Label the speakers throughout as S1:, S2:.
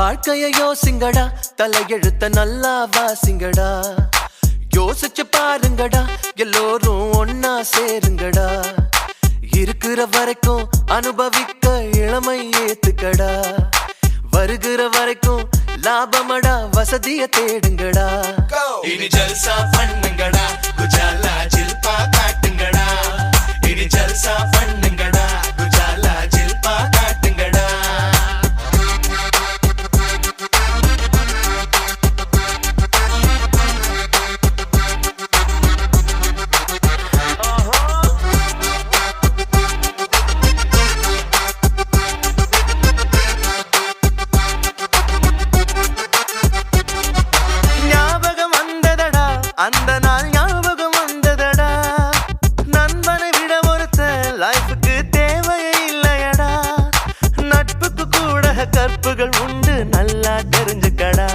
S1: வாழ்க்கைய யோசிங்கடா, தலையெழுத்த நல்லா வாசிங்கடா. யோசிச்சு பாருங்கடா, எல்லோரும் ஒன்னா சேருங்கடா. இருக்கிற வரைக்கும் அனுபவிக்க இளமை ஏத்துக்கடா. வருகிற வரைக்கும் லாபமடா, வசதிய தேடுங்கடா.
S2: இனி ஜல்சா பண்ணுங்கடா, குஜாலா ஜில்பா காட்டுங்கடா. இனி ஜல்சா பண்ணுங்கடா, குஜாலா ஜில்பா காட்டுங்கடா.
S1: ஞாபகம் வந்ததடா, அந்த நாள் ஞாபகம் வந்ததடா. நண்பனை விட ஒருத்த லைஃபுக்கு தேவையே இல்லையடா. நட்புக்கு கூட கற்புகள் உண்டு, நல்லா தெரிஞ்சுக்கடா.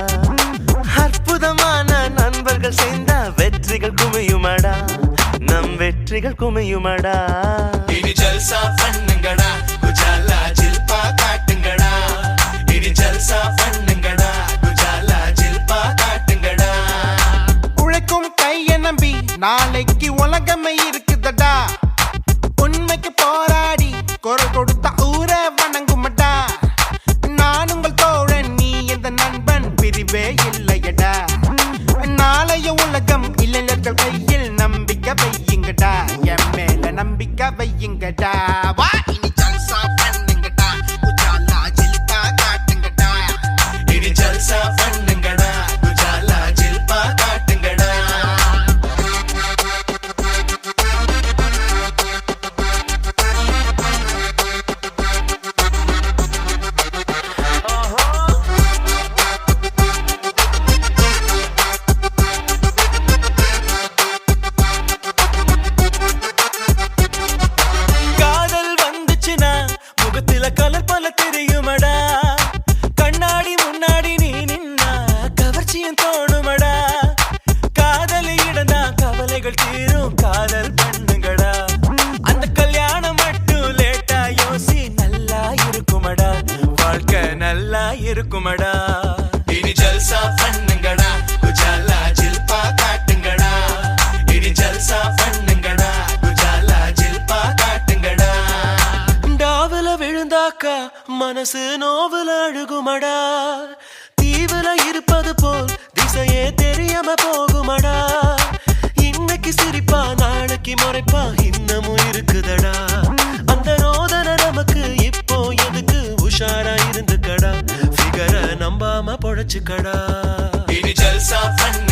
S1: அற்புதமான நண்பர்கள் சேர்ந்தா வெற்றிகள் குமியுமடா, நம் வெற்றிகள் குமியுமடா.
S2: இனி ஜல்சா பண்ணுங்கடா, குஜாலா ஜில்பா காட்டுங்கடா. இனி ஜல்சா பண்ணுங்கடா, குஜாலா ஜில்பா காட்டுங்கடா.
S3: உழைக்கும் கைய நம்பி நாளைக்கு உலகமே இருக்குதடா. உண்மைக்கு போராடி குரல் கொடுத்த ஊரை வணங்குமடா. நான் உங்கள் தோழன், நீ எந்த நண்பன், பிரிவே இல்லையடா. நாளைய உலகம் இளைஞர்கள் கையில், நம்பிக்கை வையுங்கடா. என் மேல நம்பிக்கை வையுங்கடா. வா இனி ஜல்சா பண்ணுங்கடா, குஜாலா ஜில்பா காட்டுங்கடா.
S2: இனி ஜல்சா பண்ணுங்கடா, குஜாலா ஜில்பா காட்டுங்கடா.
S1: காதல் வந்துச்சுனா முகத்தில கலர் பல தெரியுமடா. கண்ணாடி முன்னாடி நீ நின்னா கவர்ச்சியும் தோணுமடா. காதலி இடந்தா கவலைகள் தீரும், காதல் பண்ணுங்கடா. அந்த கல்யாணம் மட்டும் லேட்டா யோசி, நல்லா இருக்குமடா, வாழ்க்கை நல்லா இருக்குமடா.
S2: இனி ஜல்சா பண்ணுங்கடா, குஜாலா ஜில்பா காட்டுங்கடா. இனி ஜல்சா பண்ணுங்கடா, குஜாலா ஜில்பா காட்டுங்கடா.
S1: டாவுல விழுந்தாக்கா மனசு நோவுல அழுகுமடா. தீவுல இருப்பது போல் திசையே தெரியாம போகுமடா. இன்னைக்கு சிரிப்பா நாளைக்கு முறைப்பா இன்னமும் இருக்குதடா. அந்த ரோதனை நமக்கு இப்போ எதுக்கு, உஷாரா இருந்துக்கடா. ஃபிகரை நம்பாம பொழைச்சுக்கடா.
S2: இனி ஜல்சா பண்ணு